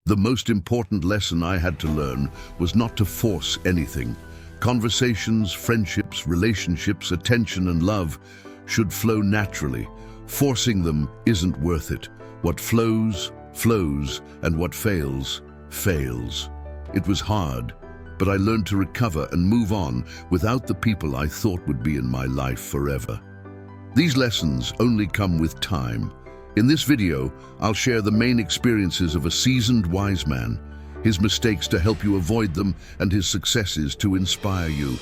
The most important lesson I had to learn was not to force anything. Conversations, friendships, relationships, attention and love should flow naturally. Forcing them isn't worth it. What flows, flows, and what fails, fails. It was hard, but I learned to recover and move on without the people I thought would be in my life forever. These lessons only come with time. In this video, I'll share the main experiences of a seasoned wise man, his mistakes to help you avoid them, and his successes to inspire you.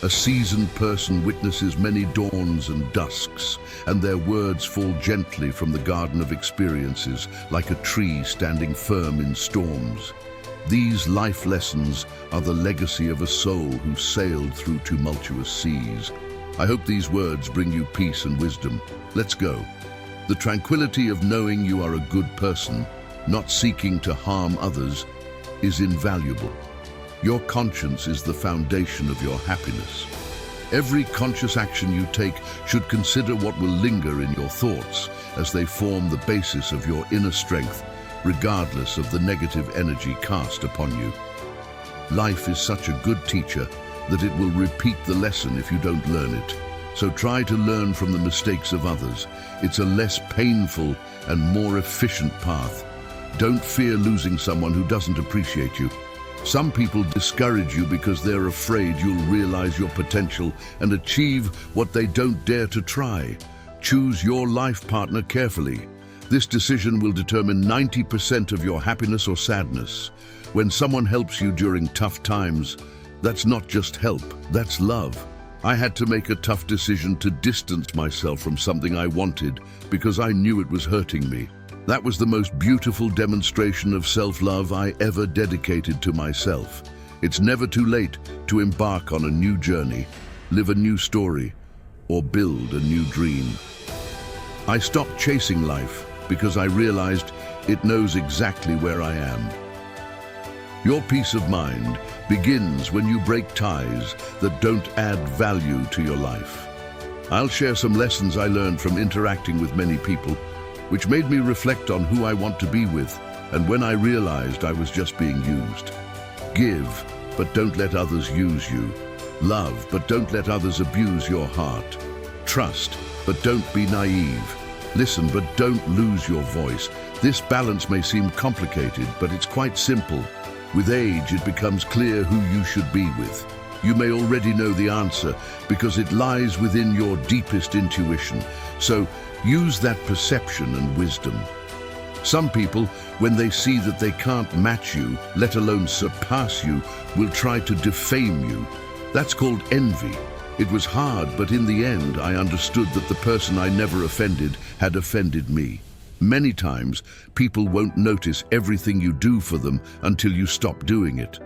A seasoned person witnesses many dawns and dusks, and their words fall gently from the garden of experiences, like a tree standing firm in storms. These life lessons are the legacy of a soul who sailed through tumultuous seas. I hope these words bring you peace and wisdom. Let's go. The tranquility of knowing you are a good person, not seeking to harm others, is invaluable. Your conscience is the foundation of your happiness. Every conscious action you take should consider what will linger in your thoughts, as they form the basis of your inner strength, regardless of the negative energy cast upon you. Life is such a good teacher that it will repeat the lesson if you don't learn it. So try to learn from the mistakes of others. It's a less painful and more efficient path. Don't fear losing someone who doesn't appreciate you. Some people discourage you because they're afraid you'll realize your potential and achieve what they don't dare to try. Choose your life partner carefully. This decision will determine 90% of your happiness or sadness. When someone helps you during tough times, that's not just help, that's love. I had to make a tough decision to distance myself from something I wanted because I knew it was hurting me. That was the most beautiful demonstration of self-love I ever dedicated to myself. It's never too late to embark on a new journey, live a new story, or build a new dream. I stopped chasing life because I realized it knows exactly where I am. Your peace of mind begins when you break ties that don't add value to your life. I'll share some lessons I learned from interacting with many people, which made me reflect on who I want to be with, and when I realized I was just being used. Give, but don't let others use you. Love, but don't let others abuse your heart. Trust, but don't be naive. Listen, but don't lose your voice. This balance may seem complicated, but it's quite simple. With age, it becomes clear who you should be with. You may already know the answer because it lies within your deepest intuition. So use that perception and wisdom. Some people, when they see that they can't match you, let alone surpass you, will try to defame you. That's called envy. It was hard, but in the end, I understood that the person I never offended had offended me. Many times, people won't notice everything you do for them until you stop doing it.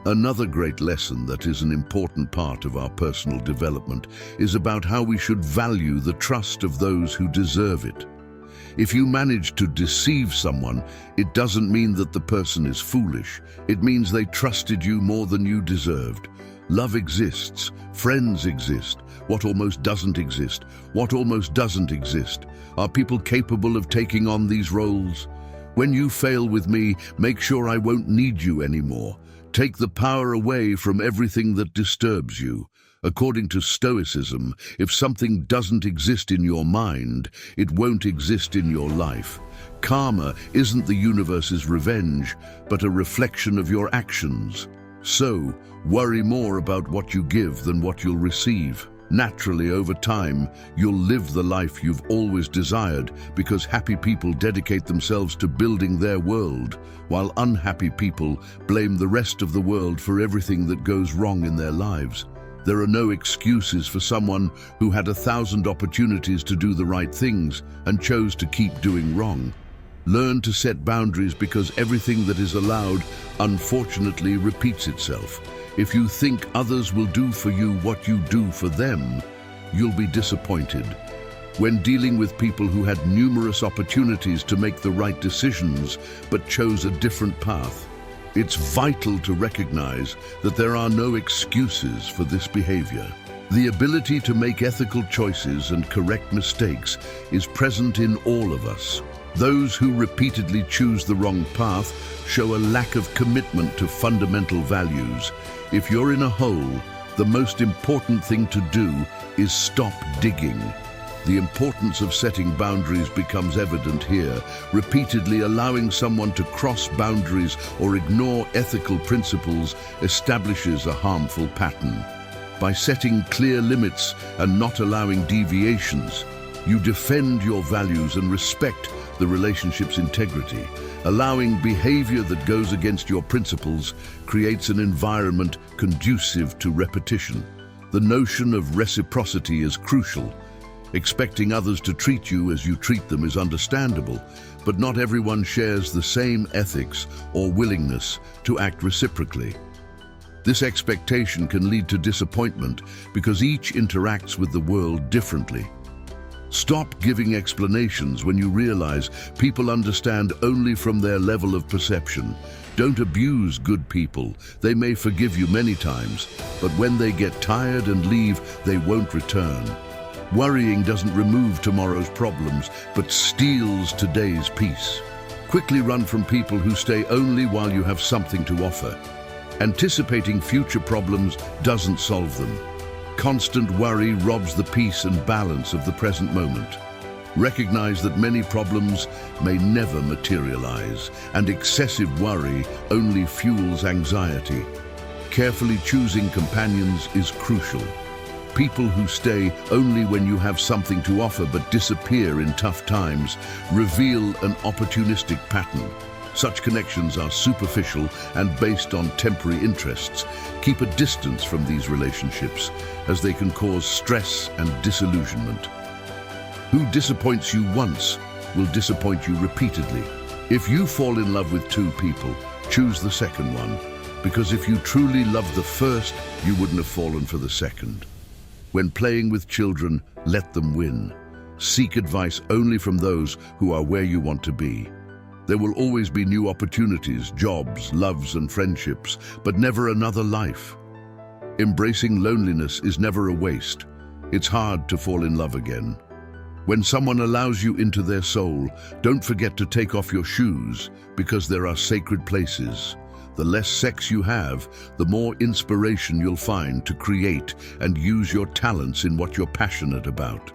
Another great lesson that is an important part of our personal development is about how we should value the trust of those who deserve it. If you manage to deceive someone, it doesn't mean that the person is foolish. It means they trusted you more than you deserved. Love exists, friends exist. What almost doesn't exist? What almost doesn't exist? Are people capable of taking on these roles? When you fail with me, make sure I won't need you anymore. Take the power away from everything that disturbs you. According to Stoicism, if something doesn't exist in your mind, it won't exist in your life. Karma isn't the universe's revenge, but a reflection of your actions. So, worry more about what you give than what you'll receive. Naturally, over time, you'll live the life you've always desired because happy people dedicate themselves to building their world, while unhappy people blame the rest of the world for everything that goes wrong in their lives. There are no excuses for someone who had 1,000 opportunities to do the right things and chose to keep doing wrong. Learn to set boundaries because everything that is allowed, unfortunately, repeats itself. If you think others will do for you what you do for them, you'll be disappointed. When dealing with people who had numerous opportunities to make the right decisions but chose a different path, it's vital to recognize that there are no excuses for this behavior. The ability to make ethical choices and correct mistakes is present in all of us. Those who repeatedly choose the wrong path show a lack of commitment to fundamental values. If you're in a hole, the most important thing to do is stop digging. The importance of setting boundaries becomes evident here. Repeatedly allowing someone to cross boundaries or ignore ethical principles establishes a harmful pattern. By setting clear limits and not allowing deviations, you defend your values and respect the relationship's integrity. Allowing behavior that goes against your principles creates an environment conducive to repetition. The notion of reciprocity is crucial. Expecting others to treat you as you treat them is understandable, but not everyone shares the same ethics or willingness to act reciprocally. This expectation can lead to disappointment because each interacts with the world differently. Stop giving explanations when you realize people understand only from their level of perception. Don't abuse good people. They may forgive you many times, but when they get tired and leave, they won't return. Worrying doesn't remove tomorrow's problems, but steals today's peace. Quickly run from people who stay only while you have something to offer. Anticipating future problems doesn't solve them. Constant worry robs the peace and balance of the present moment. Recognize that many problems may never materialize, and excessive worry only fuels anxiety. Carefully choosing companions is crucial. People who stay only when you have something to offer but disappear in tough times reveal an opportunistic pattern. Such connections are superficial and based on temporary interests. Keep a distance from these relationships, as they can cause stress and disillusionment. Who disappoints you once will disappoint you repeatedly. If you fall in love with two people, choose the second one, because if you truly loved the first, you wouldn't have fallen for the second. When playing with children, let them win. Seek advice only from those who are where you want to be. There will always be new opportunities, jobs, loves, and friendships, but never another life. Embracing loneliness is never a waste. It's hard to fall in love again. When someone allows you into their soul, don't forget to take off your shoes, because there are sacred places. The less sex you have, the more inspiration you'll find to create and use your talents in what you're passionate about.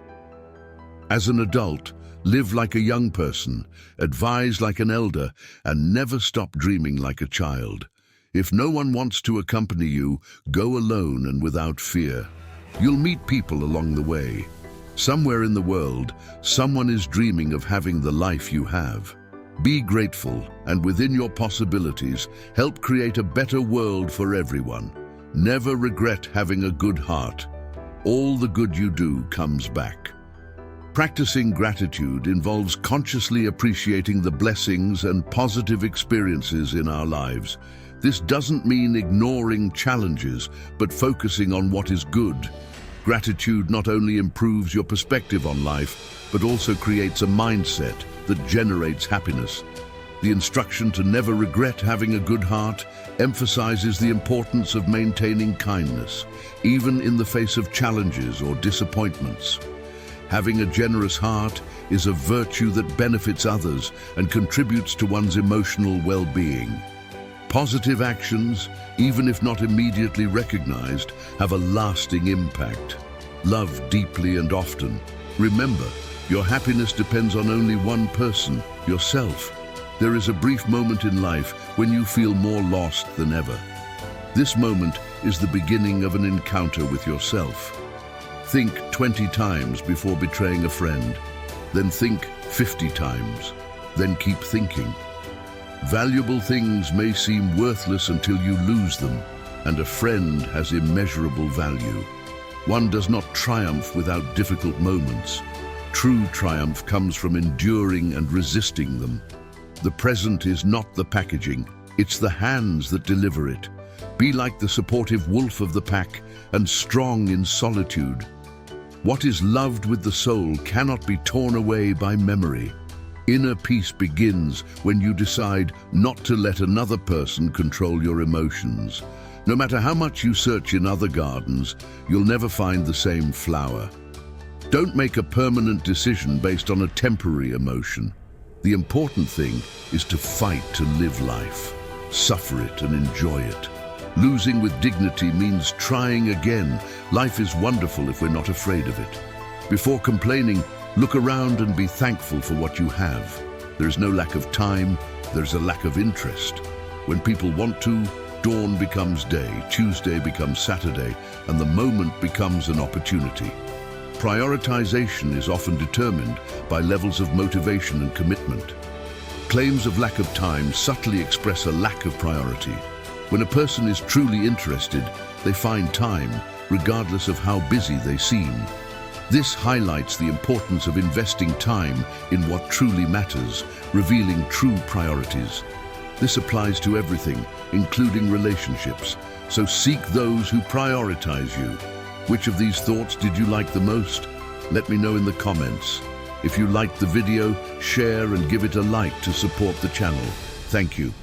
As an adult, live like a young person, advise like an elder, and never stop dreaming like a child. If no one wants to accompany you, go alone and without fear. You'll meet people along the way. Somewhere in the world, someone is dreaming of having the life you have. Be grateful, and within your possibilities, help create a better world for everyone. Never regret having a good heart. All the good you do comes back. Practicing gratitude involves consciously appreciating the blessings and positive experiences in our lives. This doesn't mean ignoring challenges, but focusing on what is good. Gratitude not only improves your perspective on life, but also creates a mindset that generates happiness. The instruction to never regret having a good heart emphasizes the importance of maintaining kindness, even in the face of challenges or disappointments. Having a generous heart is a virtue that benefits others and contributes to one's emotional well-being. Positive actions, even if not immediately recognized, have a lasting impact. Love deeply and often. Remember, your happiness depends on only one person, yourself. There is a brief moment in life when you feel more lost than ever. This moment is the beginning of an encounter with yourself. Think 20 times before betraying a friend, then think 50 times, then keep thinking. Valuable things may seem worthless until you lose them, and a friend has immeasurable value. One does not triumph without difficult moments. True triumph comes from enduring and resisting them. The present is not the packaging, it's the hands that deliver it. Be like the supportive wolf of the pack and strong in solitude. What is loved with the soul cannot be torn away by memory. Inner peace begins when you decide not to let another person control your emotions. No matter how much you search in other gardens, you'll never find the same flower. Don't make a permanent decision based on a temporary emotion. The important thing is to fight to live life, suffer it and enjoy it. Losing with dignity means trying again. Life is wonderful if we're not afraid of it. Before complaining, look around and be thankful for what you have. There's no lack of time, there's a lack of interest. When people want to, dawn becomes day, Tuesday becomes Saturday, and the moment becomes an opportunity. Prioritization is often determined by levels of motivation and commitment. Claims of lack of time subtly express a lack of priority. When a person is truly interested, they find time, regardless of how busy they seem. This highlights the importance of investing time in what truly matters, revealing true priorities. This applies to everything, including relationships, so seek those who prioritize you. Which of these thoughts did you like the most? Let me know in the comments. If you liked the video, share and give it a like to support the channel. Thank you.